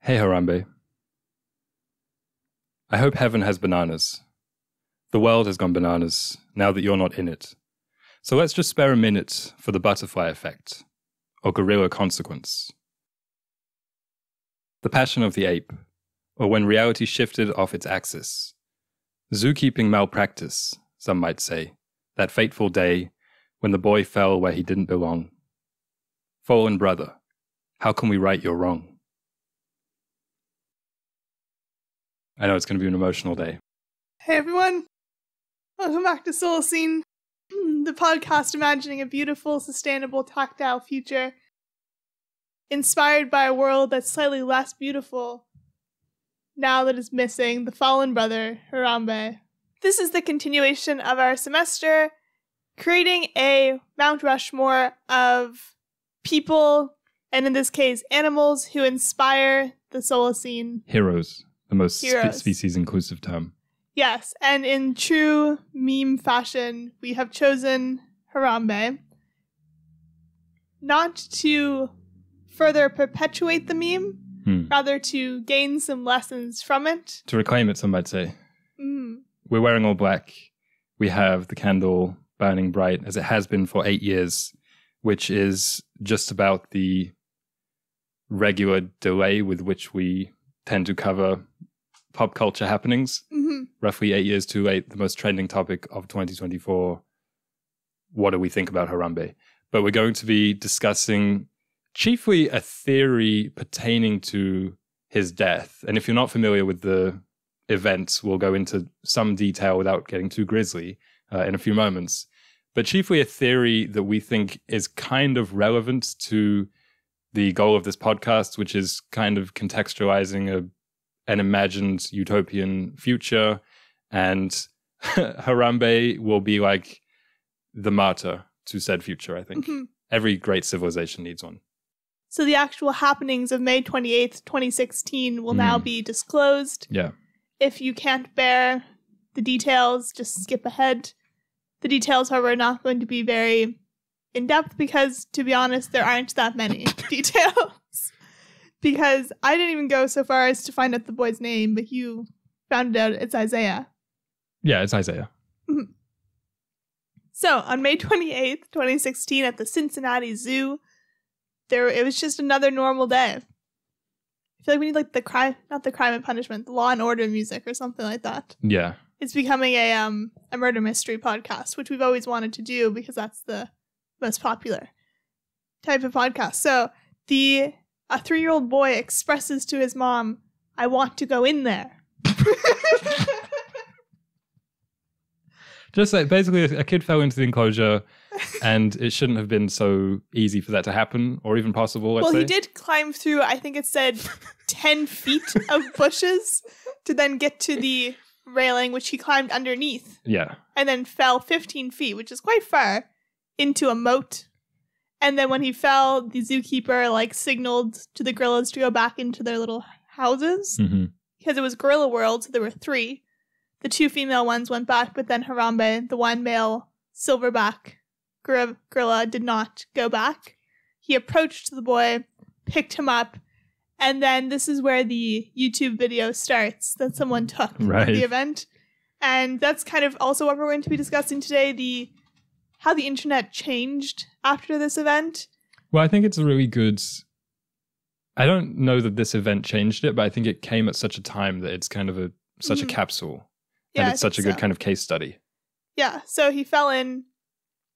Hey Harambe. I hope heaven has bananas. The world has gone bananas now that you're not in it. So let's just spare a minute for the butterfly effect, or gorilla consequence. The passion of the ape, or when reality shifted off its axis. Zookeeping malpractice, some might say, that fateful day when the boy fell where he didn't belong. Fallen brother, how can we right your wrong? I know it's going to be an emotional day. Hey everyone, welcome back to Solacene, the podcast imagining a beautiful, sustainable, tactile future, inspired by a world that's slightly less beautiful, now that it's missing the fallen brother, Harambe. This is the continuation of our semester, creating a Mount Rushmore of people, and in this case, animals who inspire the Solacene. Heroes, the most species-inclusive term. Yes, and in true meme fashion, we have chosen Harambe, not to further perpetuate the meme, rather to gain some lessons from it. To reclaim it, some might say. We're wearing all black. We have the candle burning bright, as it has been for 8 years, which is just about the regular delay with which we tend to cover pop culture happenings. Roughly 8 years too late, the most trending topic of 2024. What do we think about Harambe? But we're going to be discussing chiefly a theory pertaining to his death. And if you're not familiar with the events, we'll go into some detail without getting too grisly in a few moments. But chiefly a theory that we think is kind of relevant to the goal of this podcast, which is kind of contextualizing an imagined utopian future, and Harambe will be like the martyr to said future, I think. Every great civilization needs one. So the actual happenings of May 28th, 2016 will now be disclosed. Yeah. If you can't bear the details, just skip ahead. The details, however, are not going to be very in-depth because, to be honest, there aren't that many details. Because I didn't even go so far as to find out the boy's name, but you found out it's Isaiah. Yeah, it's Isaiah. So, on May 28th, 2016, at the Cincinnati Zoo, it was just another normal day. I feel like we need like not the crime and punishment, the Law and Order music or something like that. Yeah. It's becoming a murder mystery podcast, which we've always wanted to do because that's the most popular type of podcast. So, a 3-year-old boy expresses to his mom, "I want to go in there." Just like basically a kid fell into the enclosure and it shouldn't have been so easy for that to happen or even possible, let's say. He did climb through, I think it said 10 feet of bushes to then get to the railing, which he climbed underneath. Yeah. And then fell 15 feet, which is quite far, into a moat. And then when he fell, the zookeeper signaled to the gorillas to go back into their little houses. Because it was gorilla world, so there were 3. The 2 female ones went back, but then Harambe, the 1 male silverback gorilla, did not go back. He approached the boy, picked him up, and then this is where the YouTube video starts that someone took of the event. And that's kind of also what we're going to be discussing today, how the internet changed after this event. Well, I think it's a really good... I don't know that this event changed it, but I think it came at such a time that it's kind of such a capsule. Yeah, and it's such a good kind of case study. Yeah, so he fell in.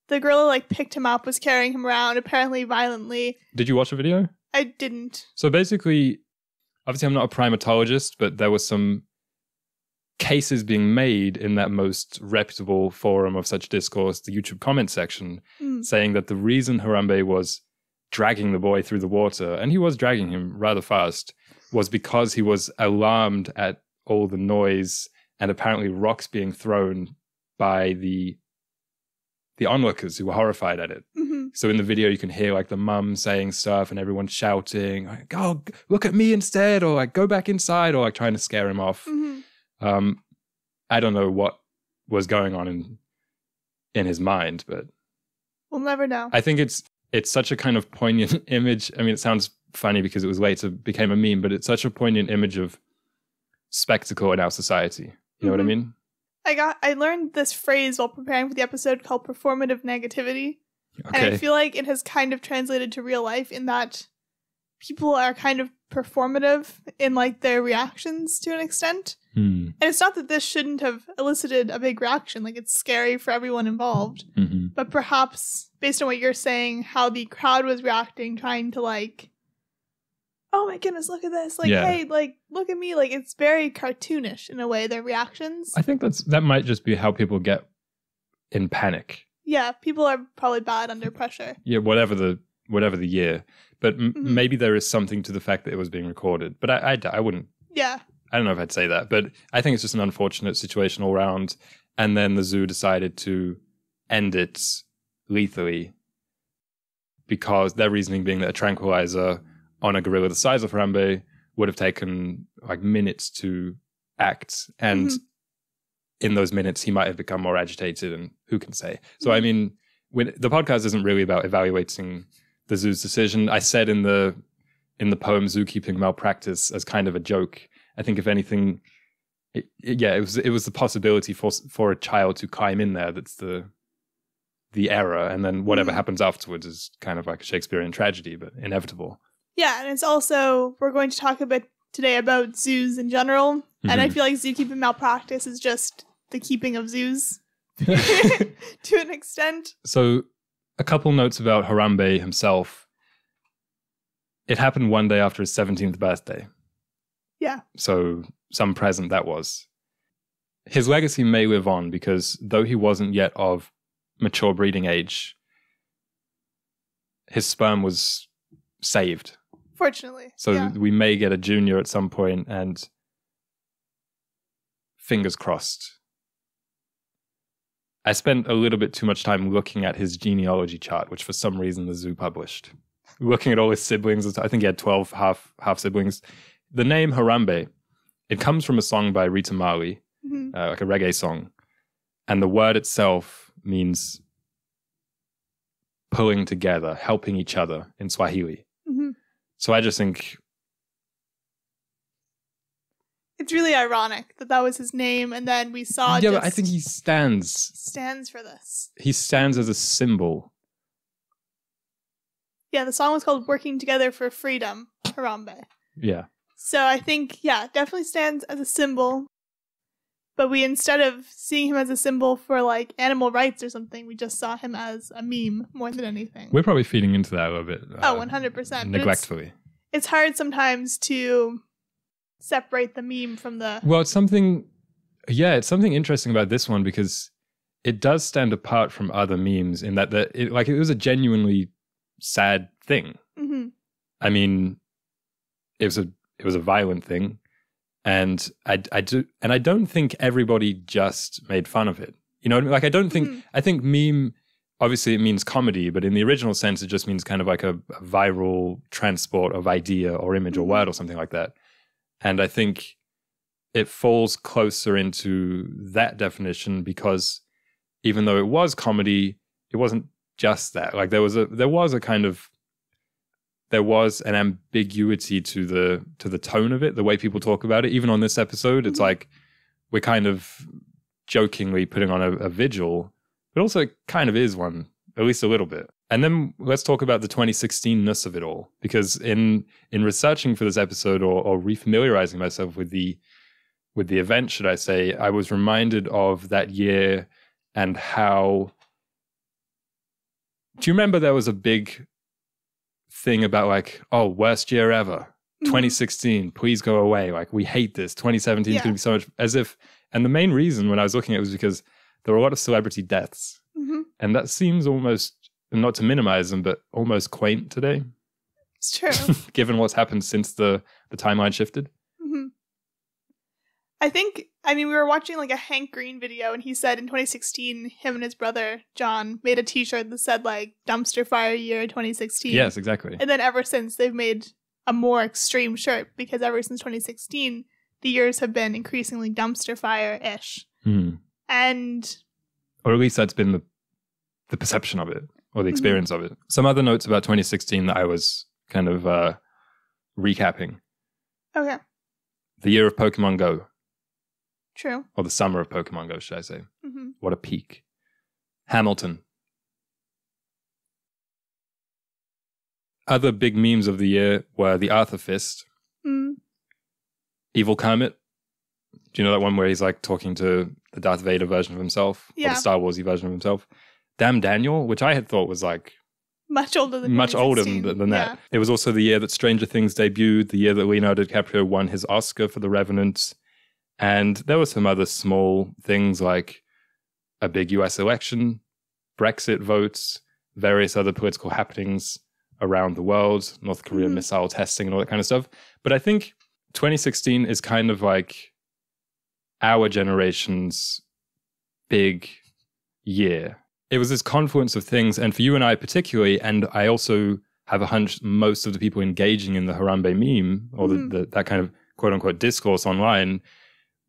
The gorilla picked him up, was carrying him around, apparently violently. Did you watch the video? I didn't. So basically, obviously I'm not a primatologist, but there were some cases being made in that most reputable forum of such discourse, the YouTube comment section, saying that the reason Harambe was dragging the boy through the water, and he was dragging him rather fast, was because he was alarmed at all the noise and apparently rocks being thrown by the onlookers who were horrified at it. So in the video, you can hear the mum saying stuff and everyone shouting, "Oh, look at me instead," or go back inside, or trying to scare him off. I don't know what was going on in his mind, but we'll never know. I think it's such a kind of poignant image. I mean, it sounds funny because it was later became a meme, but it's such a poignant image of spectacle in our society. You know what I mean? I learned this phrase while preparing for the episode called performative negativity. Okay. And I feel like it has kind of translated to real life in that people are kind of performative in like their reactions to an extent. And it's not that this shouldn't have elicited a big reaction. Like, it's scary for everyone involved. But perhaps, based on what you're saying, how the crowd was reacting, trying to like, oh my goodness, look at this. Like, hey, like, look at me. Like, it's very cartoonish in a way, their reactions. I think that might just be how people get in panic. Yeah, people are probably bad under pressure. Yeah, whatever the year. But maybe there is something to the fact that it was being recorded. But I wouldn't. Yeah. I don't know if I'd say that. But I think it's just an unfortunate situation all around. And then the zoo decided to end it lethally because their reasoning being that a tranquilizer on a gorilla the size of Harambe would have taken like minutes to act. And in those minutes, he might have become more agitated, and who can say? So, I mean, the podcast isn't really about evaluating the zoo's decision. I said in the poem "Zookeeping Malpractice" as kind of a joke. I think if anything, it was the possibility for a child to climb in there. That's the error, and then whatever happens afterwards is kind of like a Shakespearean tragedy, but inevitable. Yeah, and it's also, we're going to talk a bit today about zoos in general, and I feel like zookeeping malpractice is just the keeping of zoos to an extent. So, a couple notes about Harambe himself. It happened one day after his 17th birthday. Yeah. So, some present that was. His legacy may live on because though he wasn't yet of mature breeding age, his sperm was saved. Fortunately. So we may get a junior at some point, and fingers crossed. I spent a little bit too much time looking at his genealogy chart, which for some reason the zoo published. Looking at all his siblings, I think he had 12 half siblings. The name Harambe, it comes from a song by Rita Marley, like a reggae song. And the word itself means pulling together, helping each other in Swahili. So I just think it's really ironic that was his name, and then we saw. Yeah, but I think he stands for this. He stands as a symbol. Yeah, the song was called "Working Together for Freedom," Harambe. Yeah. So I think, definitely stands as a symbol. But we, instead of seeing him as a symbol for like animal rights or something, we just saw him as a meme more than anything. We're probably feeding into that a little bit. 100%. Neglectfully. It's hard sometimes to separate the meme from the... Well, it's something interesting about this one because it does stand apart from other memes in that it was a genuinely sad thing. I mean, it was a violent thing. And I don't think everybody just made fun of it. You know what I mean? Like, I don't think, I think meme, obviously it means comedy, but in the original sense, it just means kind of like a viral transport of idea or image or word or something like that. And I think it falls closer into that definition because even though it was comedy, it wasn't just that. Like there was an ambiguity to the tone of it, the way people talk about it. Even on this episode, it's like we're kind of jokingly putting on a vigil, but also it kind of is one, at least a little bit. And then let's talk about the 2016-ness of it all, because in researching for this episode or refamiliarizing myself with the event, should I say, I was reminded of that year and how... Do you remember there was a big thing about like, oh, worst year ever, 2016, please go away, like we hate this, 2017 is going to be so much, as if, and the main reason when I was looking at it was because there were a lot of celebrity deaths, and that seems almost, not to minimize them, but almost quaint today. It's true. Given what's happened since the timeline shifted. We were watching like a Hank Green video, and he said in 2016, him and his brother, John, made a t-shirt that said like dumpster fire year 2016. Yes, exactly. And then ever since, they've made a more extreme shirt, because ever since 2016, the years have been increasingly dumpster fire-ish. And... Or at least that's been the perception of it. or the experience of it. Some other notes about 2016 that I was kind of recapping. Okay. The year of Pokemon Go. True. Or the summer of Pokemon Go, should I say. Mm-hmm. What a peak. Hamilton. Other big memes of the year were the Arthur Fist. Evil Kermit. Do you know that one where he's like talking to the Darth Vader version of himself? Yeah. Or the Star Warsy version of himself? Damn Daniel, which I had thought was like... Much older than than that. It was also the year that Stranger Things debuted, the year that Leonardo DiCaprio won his Oscar for The Revenant. And there were some other small things like a big US election, Brexit votes, various other political happenings around the world, North Korea missile testing and all that kind of stuff. But I think 2016 is kind of like our generation's big year. It was this confluence of things, and for you and I particularly, and I also have a hunch most of the people engaging in the Harambe meme, or that kind of quote-unquote discourse online,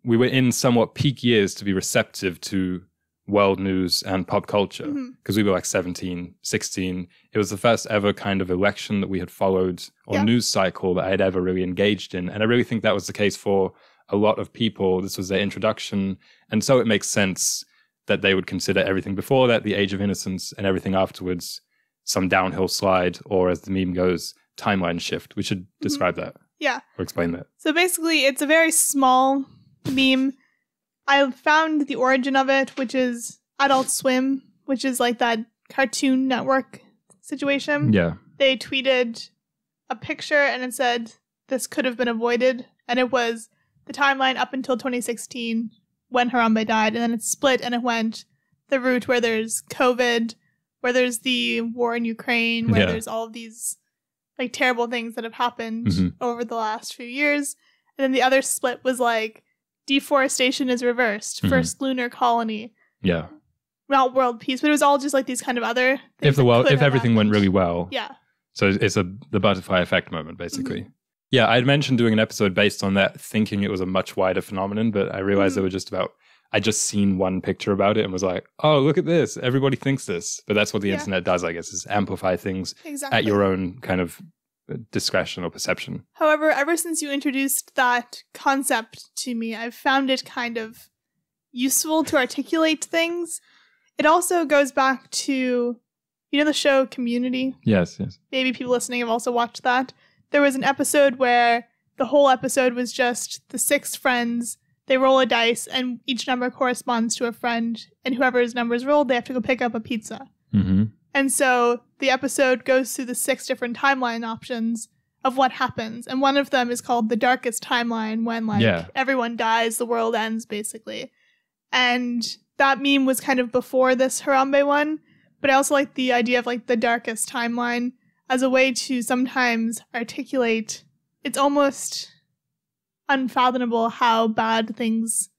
we were in somewhat peak years to be receptive to world news and pop culture, because we were like 17, 16. It was the first ever kind of election that we had followed, or news cycle that I had ever really engaged in, and I really think that was the case for a lot of people. This was their introduction, and so it makes sense that they would consider everything before that the age of innocence, and everything afterwards some downhill slide, or as the meme goes, timeline shift. We should describe that. Yeah. Or explain that. So basically, it's a very small meme. I found the origin of it, which is Adult Swim, which is like that Cartoon Network situation. Yeah. They tweeted a picture and it said, "This could have been avoided." And it was the timeline up until 2016 when Harambe died. And then it split and it went the route where there's COVID, where there's the war in Ukraine, where there's all of these like terrible things that have happened over the last few years. And then the other split was like, deforestation is reversed, first lunar colony. Yeah. Not world peace, but it was all just like these kind of other things. If everything went really well. Yeah. So it's the butterfly effect moment, basically. Yeah, I'd mentioned doing an episode based on that, thinking it was a much wider phenomenon, but I realized I just seen one picture about it and was like, oh, look at this. Everybody thinks this. But that's what the internet does, I guess, is amplify things at your own kind of discretion or perception. However, ever since you introduced that concept to me, I've found it kind of useful to articulate things. It also goes back to, you know, the show Community? Yes. Maybe people listening have also watched that. There was an episode where the whole episode was just the 6 friends. They roll a dice and each number corresponds to a friend, and whoever's number is rolled, they have to go pick up a pizza. And so the episode goes through the 6 different timeline options of what happens. And one of them is called the darkest timeline, when everyone dies, the world ends, basically. And that meme was kind of before this Harambe one, but I also like the idea of like the darkest timeline as a way to sometimes articulate. It's almost unfathomable how bad things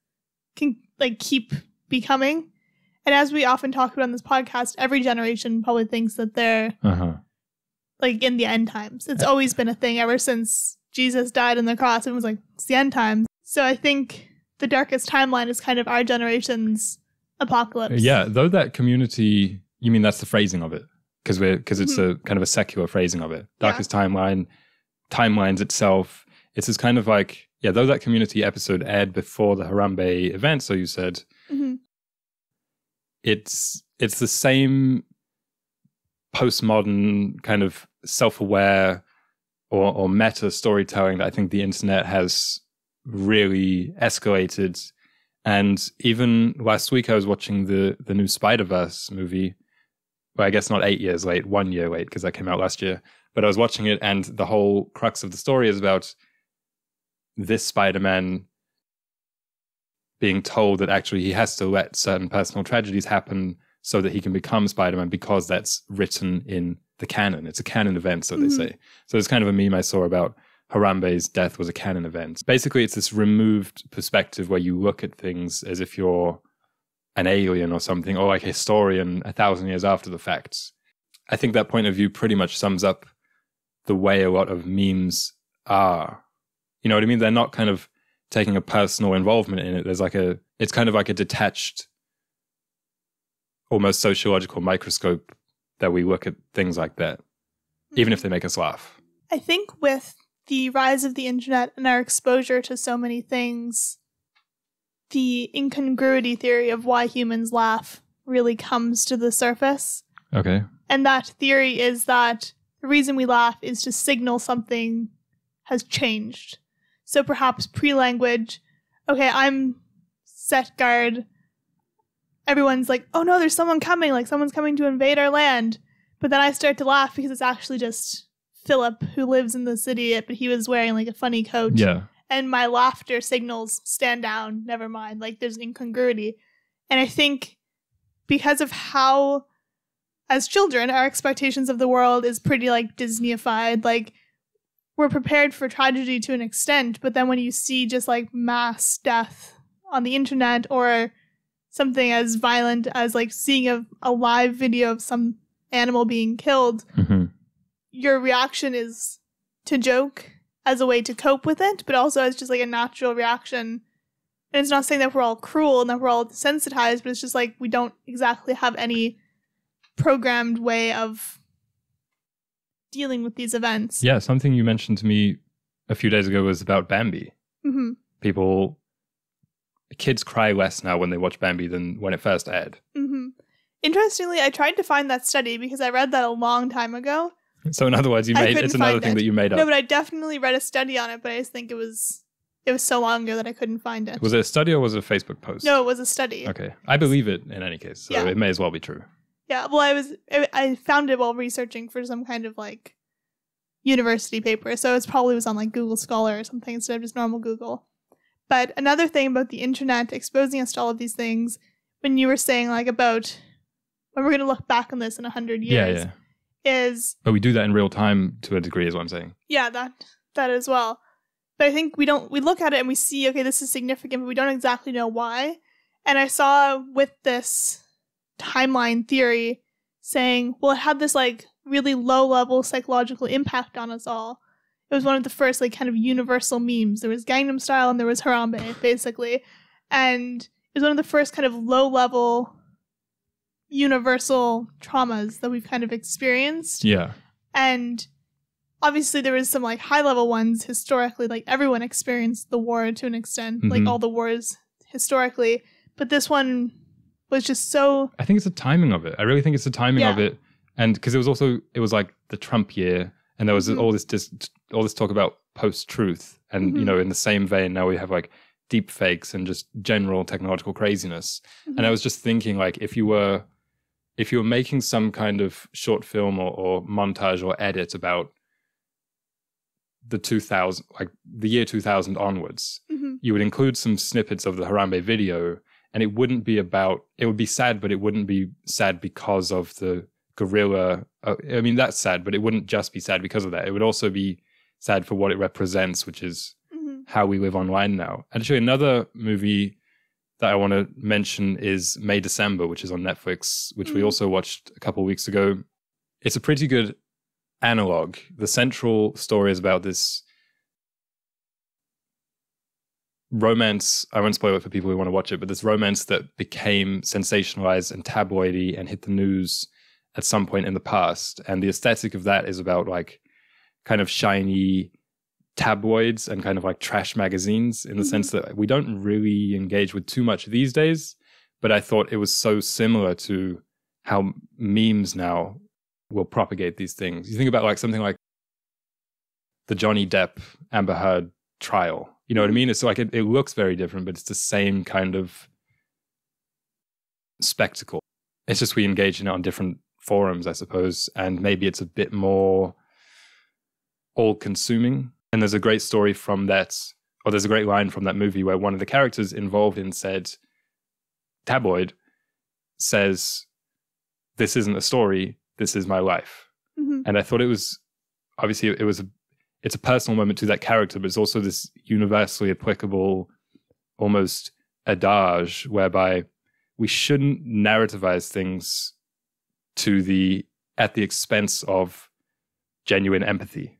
can like keep becoming. And as we often talk about on this podcast, every generation probably thinks that they're like in the end times. It's always been a thing ever since Jesus died on the cross. It was like, it's the end times. So I think the darkest timeline is kind of our generation's apocalypse. Yeah, though that Community, you mean that's the phrasing of it? Because it's a kind of a secular phrasing of it. Darkest timeline, timelines itself. It's this kind of like, though that Community episode aired before the Harambe event, so you said, it's the same postmodern kind of self-aware or meta storytelling that I think the internet has really escalated. And even last week I was watching the new Spider-Verse movie. Well, I guess not 8 years late, 1 year late, because that came out last year. But I was watching it, and the whole crux of the story is about this Spider-Man being told that actually he has to let certain personal tragedies happen so that he can become Spider-Man, because that's written in the canon. It's a canon event, so they say. So it's kind of a meme I saw about Harambe's death was a canon event. Basically, it's this removed perspective where you look at things as if you're an alien or something, or like a historian 1,000 years after the facts. I think that point of view pretty much sums up the way a lot of memes are. You know what I mean? They're not kind of taking a personal involvement in it. It's kind of like a detached, almost sociological microscope that we look at things like that, even if they make us laugh. I think with the rise of the internet and our exposure to so many things, the incongruity theory of why humans laugh really comes to the surface. Okay. And that theory is that the reason we laugh is to signal something has changed. So perhaps pre-language, okay, I'm set guard. Everyone's like, oh no, there's someone coming, like someone's coming to invade our land. But then I start to laugh because it's actually just Philip who lives in the city, but he was wearing like a funny coat. Yeah. And my laughter signals stand down, never mind. Like there's an incongruity. And I think because of how, as children, our expectations of the world is pretty like Disneyified. Like we're prepared for tragedy to an extent, but then when you see just like mass death on the internet or something as violent as like seeing a live video of some animal being killed, your reaction is to joke as a way to cope with it, but also as just like a natural reaction. And it's not saying that we're all cruel and that we're all desensitized, but it's just like we don't exactly have any programmed way of dealing with these events. Yeah, something you mentioned to me a few days ago was about Bambi. Kids cry less now when they watch Bambi than when it first aired. Interestingly, I tried to find that study because I read that a long time ago. So in other words, it's another thing that you made up. No, but I definitely read a study on it, but I just think it was so long ago that I couldn't find it. Was it a study or was it a Facebook post? No, it was a study. Okay. I believe it in any case, so it may as well be true. Yeah, well, I found it while researching for some kind of like university paper, so it probably was on like Google Scholar or something instead of just normal Google. But another thing about the internet exposing us to all of these things, when you were saying like about when we're going to look back on this in 100 years, is... But we do that in real time to a degree is what I'm saying. Yeah, that as well. But I think we look at it and we see, okay, this is significant, but we don't exactly know why. And I saw with this timeline theory saying, well, it had this like really low level psychological impact on us all. It was one of the first like kind of universal memes. There was Gangnam Style and there was Harambe, basically. And it was one of the first kind of low level universal traumas that we've kind of experienced. Yeah. And obviously there was some like high level ones historically, like everyone experienced the war to an extent, like all the wars historically. But this one was just so... I think it's the timing of it. I really think it's the timing of it. And because it was like the Trump year and there was all this talk about post-truth. And, you know, in the same vein, now we have like deep fakes and just general technological craziness. And I was just thinking like if you were making some kind of short film or montage or edit about the 2000, like the year 2000 onwards, you would include some snippets of the Harambe video, and it would be sad, but it wouldn't be sad because of the guerrilla. I mean, that's sad, but it wouldn't just be sad because of that. It would also be sad for what it represents, which is how we live online now. Actually, another movie that I want to mention is May December, which is on Netflix, which we also watched a couple of weeks ago. It's a pretty good analog. The central story is about this romance. I won't spoil it for people who want to watch it, but this romance that became sensationalized and tabloidy and hit the news at some point in the past. And the aesthetic of that is about like kind of shiny tabloids and kind of like trash magazines in the sense that we don't really engage with too much these days. But I thought it was so similar to how memes now will propagate these things. You think about like something like the Johnny Depp Amber Heard trial. You know what I mean? It's like it looks very different, but it's the same kind of spectacle. It's just we engage in it on different forums, I suppose, and maybe it's a bit more all-consuming. And there's a great story from that, or there's a great line from that movie where one of the characters involved in said tabloid says, "This isn't a story, this is my life." And I thought it was, obviously it's a personal moment to that character, but it's also this universally applicable, almost adage whereby we shouldn't narrativize things at the expense of genuine empathy.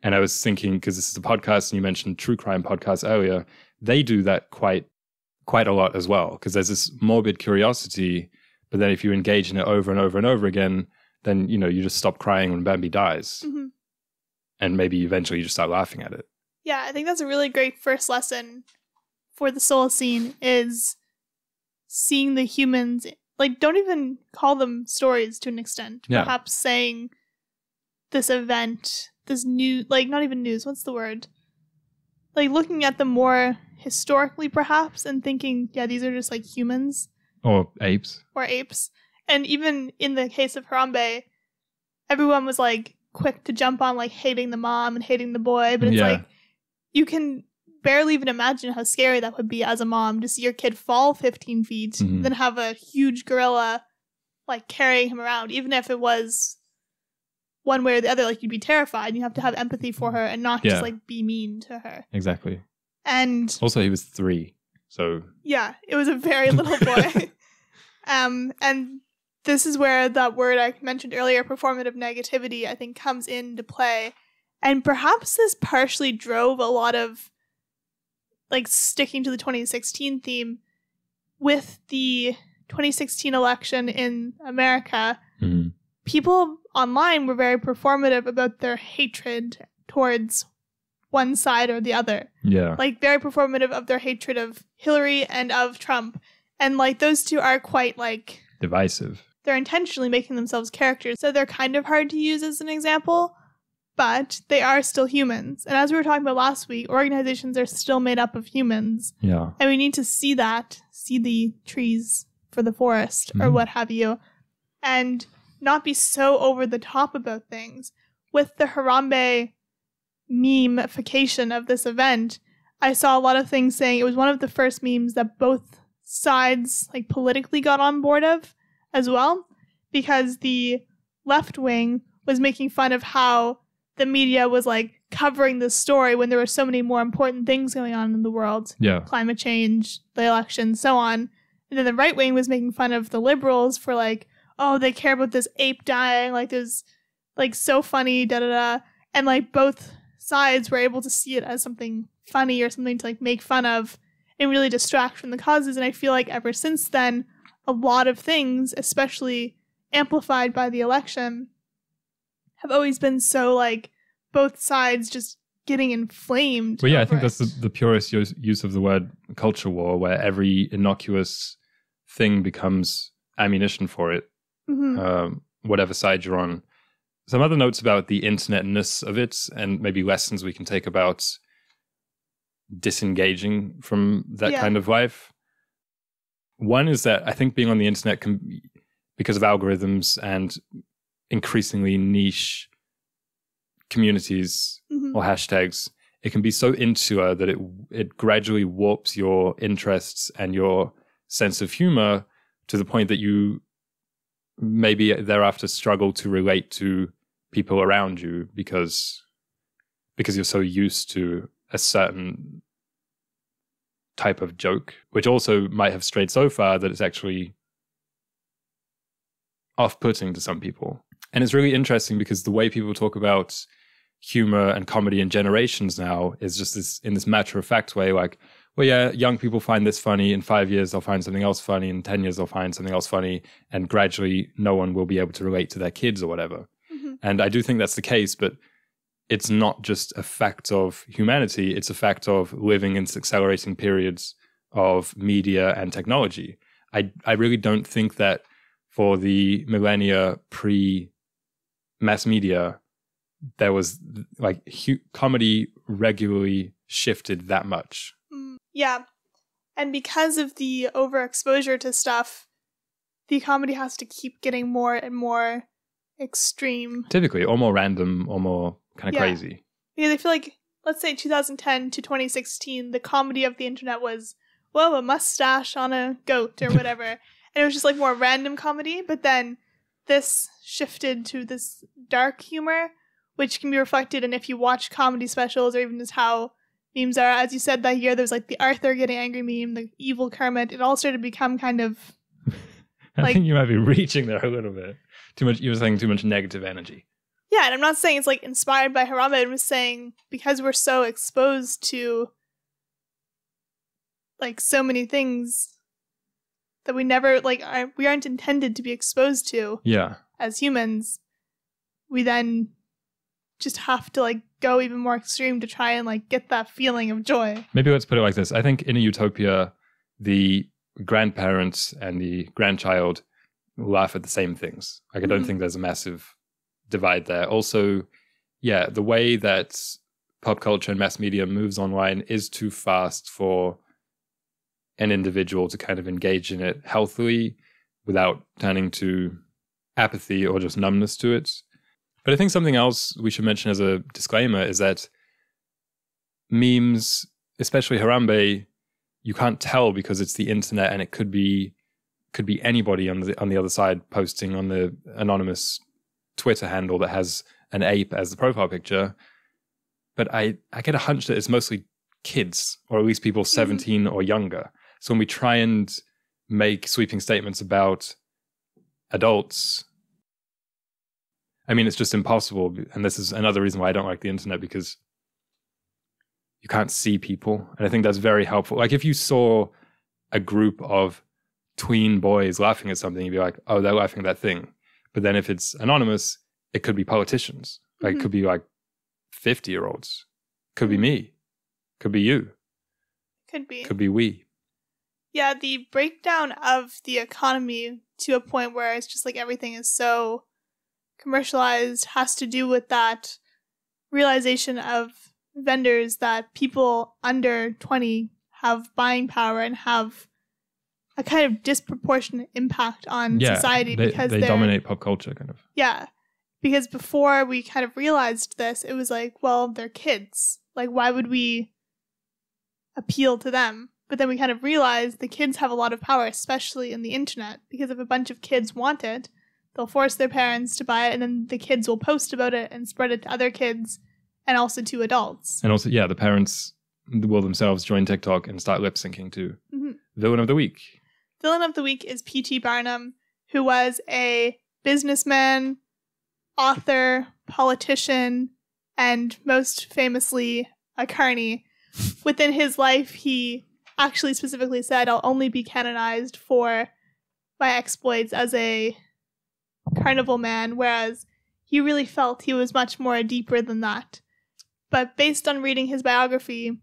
And I was thinking, because this is a podcast and you mentioned true crime podcasts earlier, they do that quite a lot as well, because there's this morbid curiosity, but then if you engage in it over and over and over again, then, you know, you just stop crying when Bambi dies. Mm-hmm. And maybe eventually you just start laughing at it. Yeah, I think that's a really great first lesson for the soul scene, is seeing the humans, like, don't even call them stories to an extent. Yeah. Perhaps saying this event, this new, like, not even news, what's the word? Like, looking at them more historically, perhaps, and thinking, yeah, these are just, like, humans. Or apes. And even in the case of Harambe, everyone was, like, quick to jump on, like, hating the mom and hating the boy, but it's like, you can barely even imagine how scary that would be as a mom to see your kid fall 15 feet, then have a huge gorilla, like, carrying him around, even if it was one way or the other, like, you'd be terrified. You have to have empathy for her and not just, like, be mean to her. Exactly. And also, he was 3, so... Yeah, it was a very little boy. And this is where that word I mentioned earlier, performative negativity, I think comes into play. And perhaps this partially drove a lot of, like, sticking to the 2016 theme with the 2016 election in America. Mm-hmm. People online were very performative about their hatred towards one side or the other. Yeah. Like, very performative of their hatred of Hillary and of Trump. And, like, those two are quite, like... divisive. They're intentionally making themselves characters, so they're kind of hard to use as an example, but they are still humans. And as we were talking about last week, organizations are still made up of humans. Yeah. And we need to see that, see the trees for the forest, or what have you, and not be so over the top about things. With the Harambe meme-ification of this event, I saw a lot of things saying it was one of the first memes that both sides, like, politically got on board of as well, because the left wing was making fun of how the media was, like, covering this story when there were so many more important things going on in the world. Yeah. Climate change, the election, so on. And then the right wing was making fun of the liberals for, like, oh, they care about this ape dying, like, there's, like, so funny, da-da-da. And, like, both sides were able to see it as something funny or something to, like, make fun of and really distract from the causes. And I feel like ever since then, a lot of things, especially amplified by the election, have always been so, like, both sides just getting inflamed. Well, yeah, I think that's the purest use of the word culture war, where every innocuous thing becomes ammunition for it, whatever side you're on. Some other notes about the internetness of it, and maybe lessons we can take about disengaging from that kind of life. One is that I think being on the internet can, because of algorithms and increasingly niche communities or hashtags, it can be so insular that it gradually warps your interests and your sense of humor to the point that you maybe thereafter struggle to relate to people around you because you're so used to a certain type of joke, which also might have strayed so far that it's actually off-putting to some people. And it's really interesting because the way people talk about humor and comedy in generations now is just this in this matter-of-fact way, like, well, yeah, young people find this funny. In 5 years, they'll find something else funny. In 10 years, they'll find something else funny. And gradually, no one will be able to relate to their kids or whatever. And I do think that's the case, but it's not just a fact of humanity. It's a fact of living in accelerating periods of media and technology. I really don't think that for the millennia pre-mass media, there was, like, comedy regularly shifted that much. Yeah. And because of the overexposure to stuff, the comedy has to keep getting more and more extreme. Typically, or more random, or more kind of crazy. Because I feel like, let's say 2010 to 2016, the comedy of the internet was, whoa, a mustache on a goat or whatever. And it was just, like, more random comedy. But then this shifted to this dark humor, which can be reflected in if you watch comedy specials or even just how memes are. As you said, that year, there's, like, the Arthur getting angry meme, the evil Kermit. It all started to become kind of... I think you might be reaching there a little bit. Too much. You were saying too much negative energy. Yeah, and I'm not saying it's, like, inspired by Harambe. I'm just saying because we're so exposed to, like, so many things that we never, like, we aren't intended to be exposed to. Yeah. as humans, we then just have to like go even more extreme to try and like get that feeling of joy. Maybe let's put it like this. I think in a utopia, the grandparents and the grandchild laugh at the same things. Like I don't think there's a massive divide there. Also, yeah, the way that pop culture and mass media moves online is too fast for an individual to kind of engage in it healthily without turning to apathy or just numbness to it. But I think something else we should mention as a disclaimer is that memes, especially Harambe, you can't tell because it's the internet, and it could be anybody on the other side posting on the anonymous Twitter handle that has an ape as the profile picture. But I get a hunch that it's mostly kids, or at least people 17 or younger. So when we try and make sweeping statements about adults, I mean, it's just impossible. And this is another reason why I don't like the internet, because you can't see people. And I think that's very helpful. Like if you saw a group of tween boys laughing at something, you'd be like, oh, they're laughing at that thing. But then if it's anonymous, it could be politicians. Like it could be like 50-year-olds. Could be me. Could be you. Could be. Could be we. Yeah, the breakdown of the economy to a point where it's just like everything is so commercialized has to do with that realization of vendors that people under 20 have buying power and have a kind of disproportionate impact on society because they dominate pop culture kind of. Yeah. Because before we kind of realized this, it was like, well, they're kids. Like, why would we appeal to them? But then we kind of realized the kids have a lot of power, especially in the internet, because if a bunch of kids want it, they'll force their parents to buy it, and then the kids will post about it and spread it to other kids and also to adults. And also, yeah, the parents will themselves join TikTok and start lip syncing to Villain of the Week. Villain of the Week is P.T. Barnum, who was a businessman, author, politician, and most famously, a carny. Within his life, he actually specifically said, I'll only be canonized for my exploits as a carnival man, whereas he really felt he was much more deeper than that. But based on reading his biography,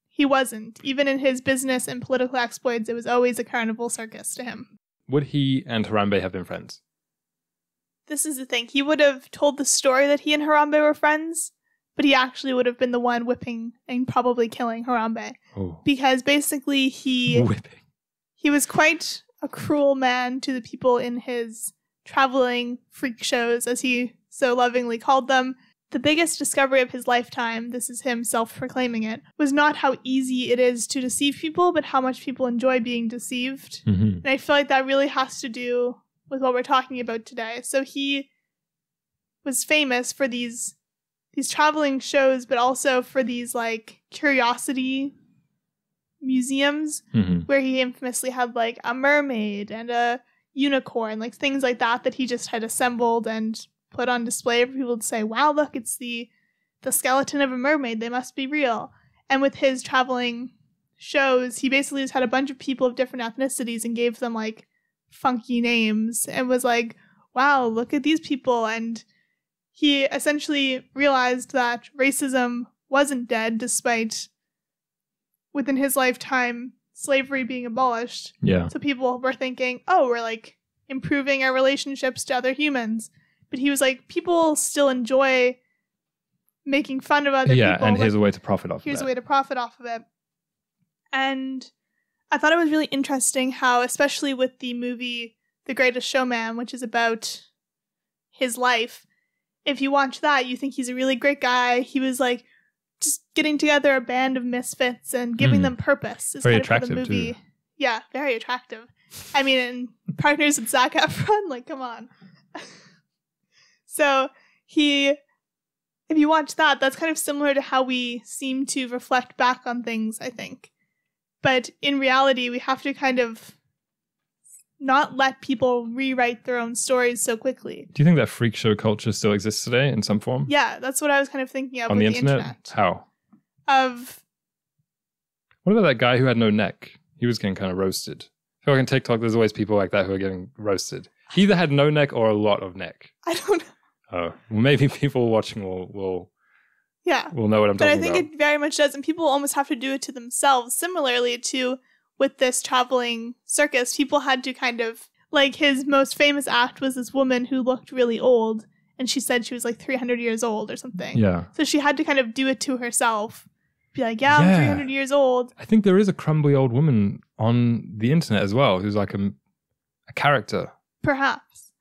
he wasn't. Even in his business and political exploits, it was always a carnival circus to him. Would he and Harambe have been friends? This is the thing. He would have told the story that he and Harambe were friends, but he actually would have been the one whipping and probably killing Harambe. Oh. Because basically he was quite a cruel man to the people in his traveling freak shows, as he so lovingly called them. The biggest discovery of his lifetime, this is him self-proclaiming it, was not how easy it is to deceive people, but how much people enjoy being deceived. And I feel like that really has to do with what we're talking about today. So he was famous for these traveling shows, but also for these like curiosity museums where he infamously had like a mermaid and a unicorn, like things like that he just had assembled and put on display for people to say, wow, look, it's the skeleton of a mermaid. They must be real. And with his traveling shows, he basically just had a bunch of people of different ethnicities and gave them like funky names and was like, wow, look at these people. And he essentially realized that racism wasn't dead despite within his lifetime slavery being abolished. Yeah. So people were thinking, oh, we're like improving our relationships to other humans. But he was like, people still enjoy making fun of other people. Yeah, and here's a way to profit off of it. Here's a way to profit off of it. And I thought it was really interesting how, especially with the movie The Greatest Showman, which is about his life, if you watch that, you think he's a really great guy. He was like just getting together a band of misfits and giving them purpose. Very attractive, the movie. too. Yeah, very attractive. I mean, and partners with Zac Efron, like, come on. So if you watch that, that's kind of similar to how we seem to reflect back on things, I think. But in reality, we have to kind of not let people rewrite their own stories so quickly. Do you think that freak show culture still exists today in some form? Yeah, that's what I was kind of thinking of on with the internet. How? What about that guy who had no neck? He was getting kind of roasted. I feel like on TikTok, there's always people like that who are getting roasted. He either had no neck or a lot of neck. I don't know. Oh, well, maybe people watching will know what I'm talking about. But I think it very much does, and people almost have to do it to themselves. Similarly to with this traveling circus, people had to kind of, like, his most famous act was this woman who looked really old, and she said she was like 300 years old or something. Yeah. So she had to kind of do it to herself. Be like, I'm 300 years old. I think there is a crumbly old woman on the internet as well who's like a character. Perhaps.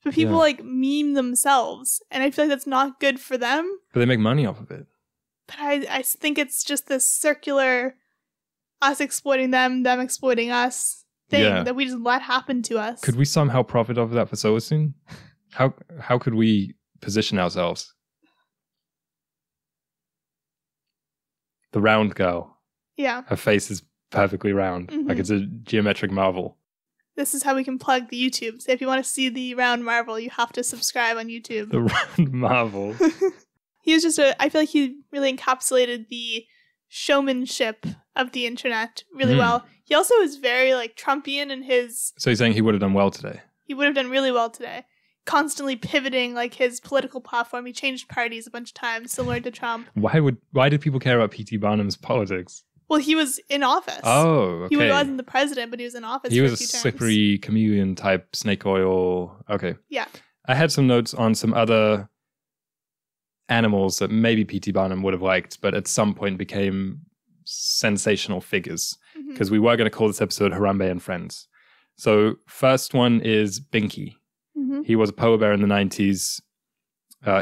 But people like meme themselves, and I feel like that's not good for them. But they make money off of it. But I think it's just this circular us exploiting them exploiting us thing that we just let happen to us. Could we somehow profit off of that for Solacene? How could we position ourselves? The round girl. Yeah. Her face is perfectly round. Mm-hmm. Like it's a geometric marvel. This is how we can plug the YouTube. So if you want to see the round marvel, you have to subscribe on YouTube. The round marvel. He was just I feel like he really encapsulated the showmanship of the internet really well. He also is very like Trumpian in his... So you're saying he would have done well today? He would have done really well today. Constantly pivoting like his political platform. He changed parties a bunch of times, similar to Trump. Why did people care about P.T. Barnum's politics? Well, he was in office. Oh, okay. He wasn't the president, but he was in office He for was a few a slippery chameleon type snake oil. Okay. Yeah. I had some notes on some other animals that maybe P.T. Barnum would have liked, but at some point became sensational figures. Because we were going to call this episode Harambe and Friends. So first one is Binky. Mm-hmm. He was a polar bear in the 90s.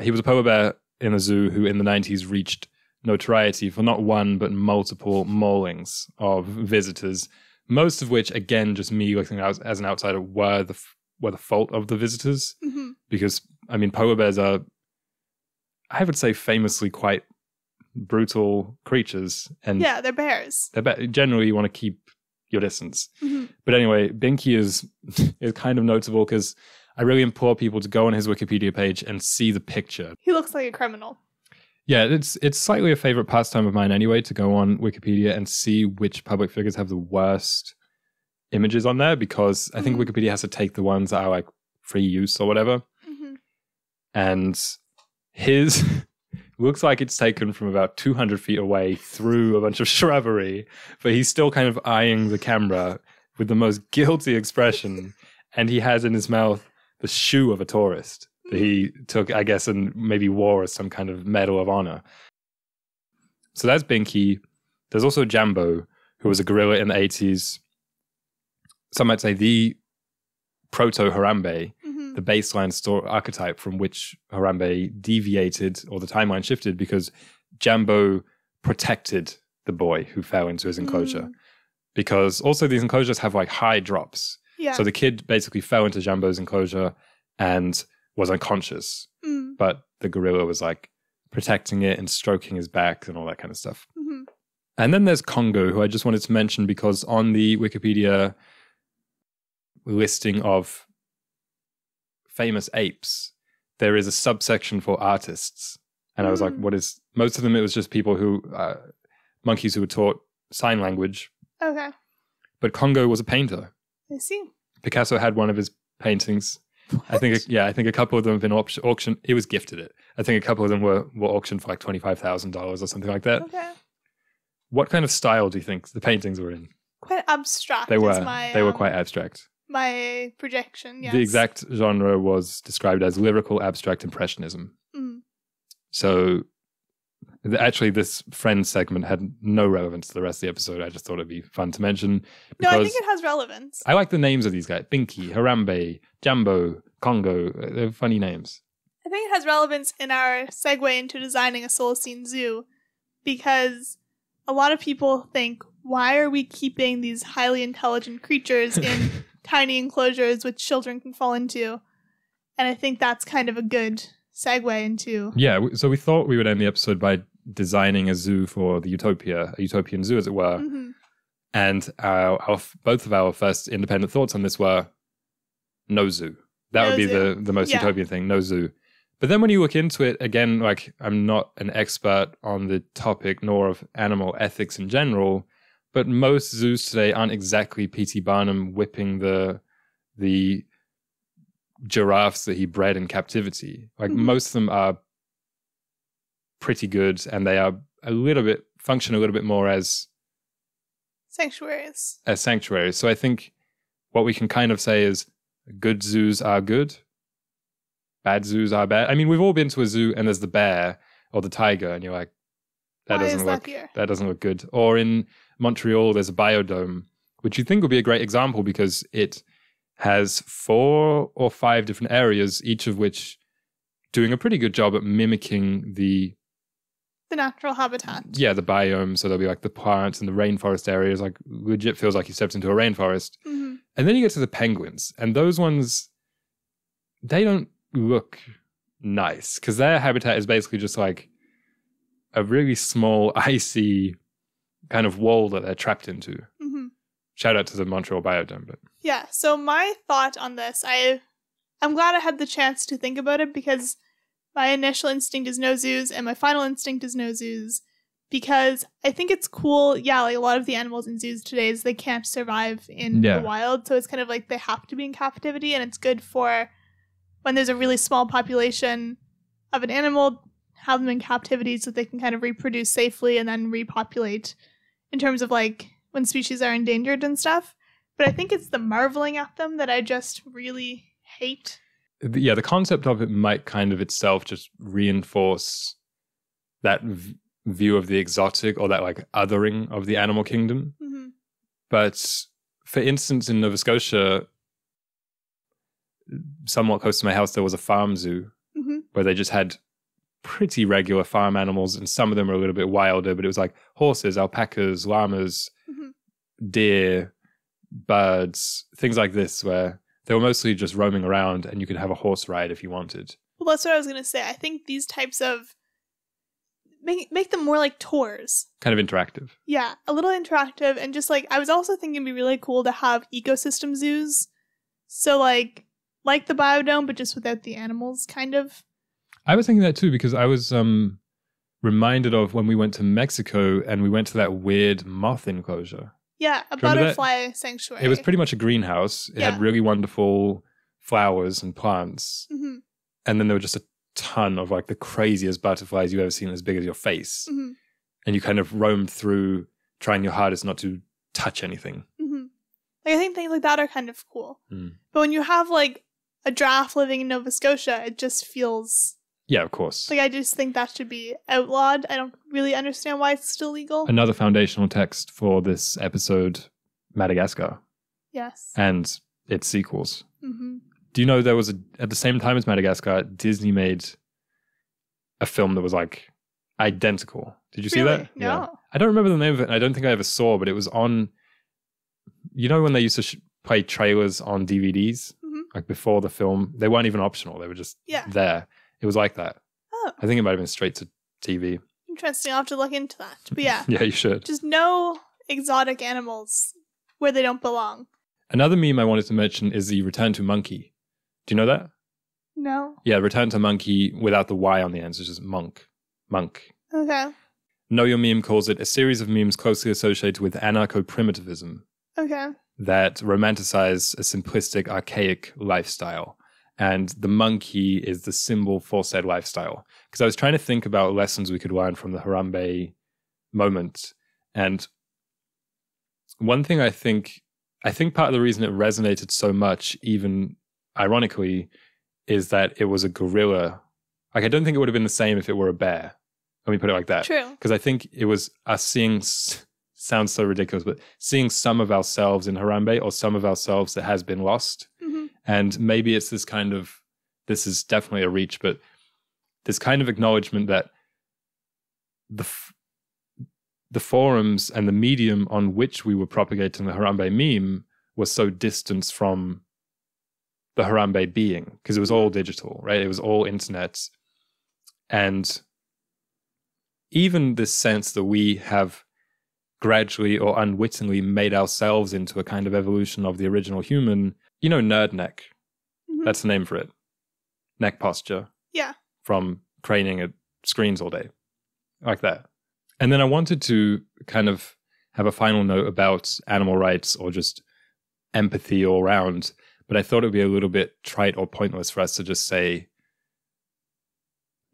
He was a polar bear in a zoo who in the 90s reached notoriety for not one, but multiple maulings of visitors. Most of which, again, just me looking out as an outsider, were the fault of the visitors. Mm-hmm. Because, I mean, polar bears are, I would say, famously quite brutal creatures. And yeah, they're bears. Generally, you want to keep your distance. Mm-hmm. But anyway, Binky is kind of notable because I really implore people to go on his Wikipedia page and see the picture. He looks like a criminal. Yeah, it's slightly a favorite pastime of mine anyway, to go on Wikipedia and see which public figures have the worst images on there, because I think Wikipedia has to take the ones that are like free use or whatever. Mm-hmm. And his looks like it's taken from about 200 feet away through a bunch of shrubbery, but he's still kind of eyeing the camera with the most guilty expression. And he has in his mouth the shoe of a tourist that he took, I guess, and maybe wore as some kind of medal of honor. So that's Binky. There's also Jambo, who was a gorilla in the 80s. Some might say the proto-Harambe, the baseline store archetype from which Harambe deviated or the timeline shifted because Jambo protected the boy who fell into his enclosure. Because also these enclosures have like high drops. Yeah. So the kid basically fell into Jambo's enclosure and was unconscious. But the gorilla was like protecting it and stroking his back and all that kind of stuff. Mm-hmm. And then there's Congo, who I just wanted to mention because on the Wikipedia listing of famous apes, there is a subsection for artists. And I was like, what is... Most of them, it was just people who... monkeys who were taught sign language. Okay. But Congo was a painter. I see. Picasso had one of his paintings. What? I think a couple of them have been auctioned. He was gifted it. I think a couple of them were auctioned for like $25,000 or something like that. Okay. What kind of style do you think the paintings were in? Quite abstract. They were. They were quite abstract. My projection, yes. The exact genre was described as lyrical abstract impressionism. So actually this Friends segment had no relevance to the rest of the episode. I just thought it'd be fun to mention. No, I think it has relevance. I like the names of these guys. Binky, Harambe, Jambo, Congo. They're funny names. I think it has relevance in our segue into designing a Solacene zoo because a lot of people think, why are we keeping these highly intelligent creatures in tiny enclosures which children can fall into? And I think that's kind of a good segue into... Yeah, so we thought we would end the episode by designing a zoo for the utopia, a utopian zoo, as it were. Mm-hmm. And both of our first independent thoughts on this were no zoo. That would be the most utopian thing, no zoo. But then when you look into it, again, like I'm not an expert on the topic nor of animal ethics in general, but most zoos today aren't exactly P.T. Barnum whipping the giraffes that he bred in captivity. Like most of them are pretty good, and they are function a little bit more as sanctuaries. So I think what we can kind of say is good zoos are good, bad zoos are bad. I mean, we've all been to a zoo and there's the bear or the tiger, and you're like, that doesn't look good. Or in Montreal, there's a biodome, which you think would be a great example because it has 4 or 5 different areas, each of which doing a pretty good job at mimicking the natural habitat. Yeah, the biome. So there'll be like the plants and the rainforest areas. Like legit feels like you stepped into a rainforest. And then you get to the penguins, and those ones, they don't look nice because their habitat is basically just like a really small, icy kind of wall that they're trapped into. Shout out to the Montreal biodome. But yeah, so my thought on this, I'm glad I had the chance to think about it because my initial instinct is no zoos and my final instinct is no zoos because I think it's cool. Yeah, like a lot of the animals in zoos today is they can't survive in the wild. So it's kind of like they have to be in captivity, and it's good for when there's a really small population of an animal, have them in captivity so they can kind of reproduce safely and then repopulate in terms of like when species are endangered and stuff. But I think it's the marveling at them that I just really hate. Yeah, the concept of it might kind of itself just reinforce that view of the exotic or that like othering of the animal kingdom. But for instance, in Nova Scotia, somewhat close to my house, there was a farm zoo where they just had pretty regular farm animals, and some of them are a little bit wilder, but it was like horses, alpacas, llamas, deer, birds, things like this, where they were mostly just roaming around and you could have a horse ride if you wanted. Well, that's what I was going to say. I think these types of make them more like tours. Kind of interactive. Yeah, a little interactive. And just like, I was also thinking it'd be really cool to have ecosystem zoos. So like the biodome, but just without the animals, kind of. I was thinking that too, because I was reminded of when we went to Mexico and we went to that weird moth enclosure. Yeah, a butterfly sanctuary. It was pretty much a greenhouse. It had really wonderful flowers and plants. And then there were just a ton of like the craziest butterflies you've ever seen, as big as your face. And you kind of roamed through trying your hardest not to touch anything. Like I think things like that are kind of cool. But when you have like a giraffe living in Nova Scotia, it just feels... Yeah, of course. Like I just think that should be outlawed. I don't really understand why it's still legal. Another foundational text for this episode, Madagascar. Yes. And its sequels. Do you know there was at the same time as Madagascar, Disney made a film that was like identical. Did you see that? No. Yeah. I don't remember the name of it, and I don't think I ever saw, but it was on, you know when they used to play trailers on DVDs? Like before the film, they weren't even optional. They were just there. It was like that. Oh. I think it might have been straight to TV. Interesting. I'll have to look into that. But yeah. Yeah, you should. Just no exotic animals where they don't belong. Another meme I wanted to mention is the return to monkey. Do you know that? No. Yeah, return to monkey without the Y on the end. So it's just monk. Okay. Know Your Meme calls it a series of memes closely associated with anarcho-primitivism. Okay. That romanticize a simplistic, archaic lifestyle. And the monkey is the symbol for said lifestyle. Because I was trying to think about lessons we could learn from the Harambe moment. And one thing I think part of the reason it resonated so much, even ironically, is that it was a gorilla. Like, I don't think it would have been the same if it were a bear. Let me put it like that. True. Because I think it was us seeing, sounds so ridiculous, but seeing some of ourselves in Harambe, or some of ourselves that has been lost. And maybe it's this kind of, this is definitely a reach, but this kind of acknowledgement that the forums and the medium on which we were propagating the Harambe meme was so distant from the Harambe being, because it was all digital, right? It was all internet. And even this sense that we have gradually or unwittingly made ourselves into a kind of evolution of the original human. You know, nerd neck. That's the name for it. Neck posture. Yeah. From craning at screens all day. Like that. And then I wanted to kind of have a final note about animal rights or just empathy all around But I thought it would be a little bit trite or pointless for us to just say,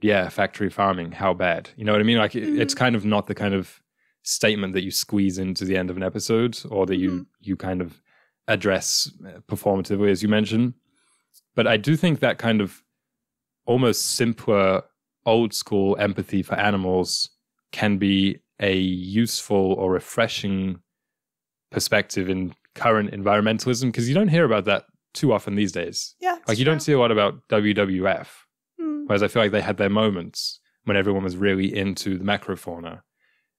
yeah, factory farming, how bad? You know what I mean? Like, it's kind of not the kind of statement that you squeeze into the end of an episode, or that you kind of address performatively, as you mentioned. But I do think that kind of almost simpler, old school empathy for animals can be a useful or refreshing perspective in current environmentalism, because you don't hear about that too often these days. Yeah, like you don't see a lot about WWF, whereas I feel like they had their moments when everyone was really into the macrofauna,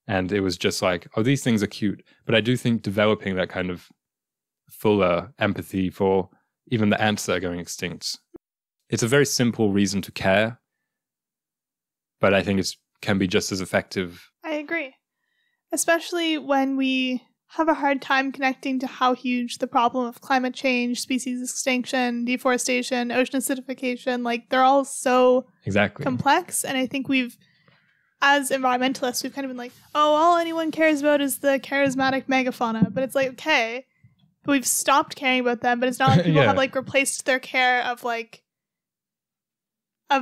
and it was just like, oh, these things are cute. But I do think developing that kind of fuller empathy for even the ants that are going extinct, it's a very simple reason to care, but I think it can be just as effective. I agree. Especially when we have a hard time connecting to how huge the problem of climate change, species extinction, deforestation, ocean acidification, like they're all so complex. And I think as environmentalists, we've kind of been like, oh, all anyone cares about is the charismatic megafauna. But it's like, okay, but we've stopped caring about them, but it's not like people have like replaced their care of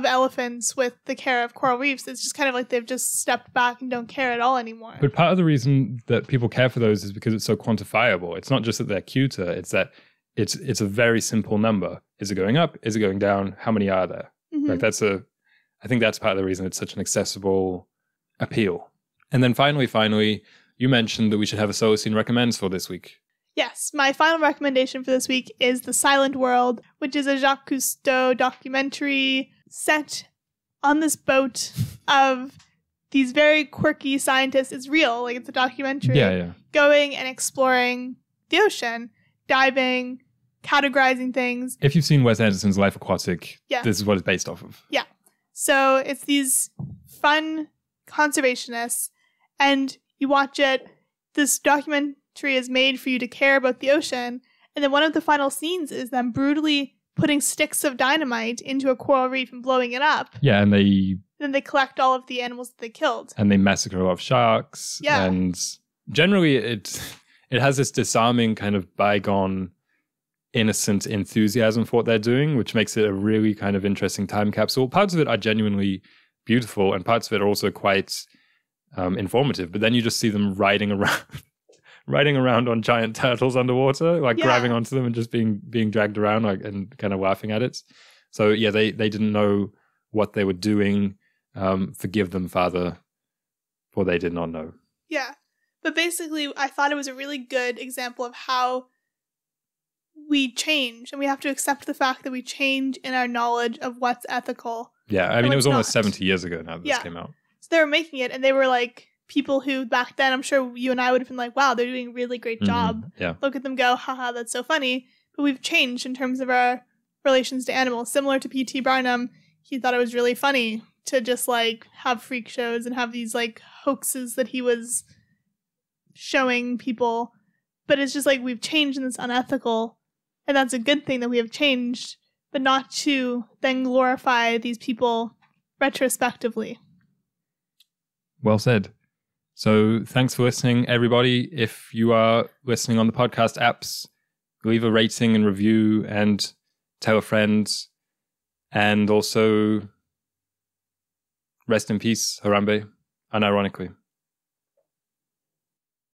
elephants with the care of coral reefs. It's just kind of like they've just stepped back and don't care at all anymore. But part of the reason that people care for those is because it's so quantifiable. It's not just that they're cuter, it's that it's a very simple number. Is it going up? Is it going down? How many are there? Like I think that's part of the reason it's such an accessible appeal. And then finally, you mentioned that we should have a Solar Scene Recommends for this week. Yes, my final recommendation for this week is The Silent World, which is a Jacques Cousteau documentary set on this boat of these very quirky scientists. It's real, like it's a documentary. Going and exploring the ocean, diving, categorizing things. If you've seen Wes Anderson's Life Aquatic, this is what it's based off of. Yeah. So it's these fun conservationists, and you watch it. This documentary is made for you to care about the ocean, and then one of the final scenes is them brutally putting sticks of dynamite into a coral reef and blowing it up. Yeah, and then they collect all of the animals that they killed. And they massacre a lot of sharks. Yeah. And generally it has this disarming kind of bygone, innocent enthusiasm for what they're doing, which makes it a really kind of interesting time capsule. Parts of it are genuinely beautiful, and parts of it are also quite informative. But then you just see them riding around on giant turtles underwater, like grabbing onto them and just being dragged around, like, and kind of laughing at it. So yeah, they didn't know what they were doing. Forgive them, Father, for they did not know. Yeah. But basically, I thought it was a really good example of how we change, and we have to accept the fact that we change in our knowledge of what's ethical. Yeah, I mean, it was almost 70 years ago now that this came out. So they were making it, and they were like people who back then, I'm sure you and I would have been like, wow, they're doing a really great job. Yeah. Look at them go, haha, that's so funny. But we've changed in terms of our relations to animals. Similar to P.T. Barnum, he thought it was really funny to just like have freak shows and have these like hoaxes that he was showing people. But it's just like we've changed and it's unethical. And that's a good thing that we have changed, but not to then glorify these people retrospectively. Well said. So thanks for listening, everybody. If you are listening on the podcast apps, leave a rating and review and tell a friend. And also, rest in peace, Harambe, unironically.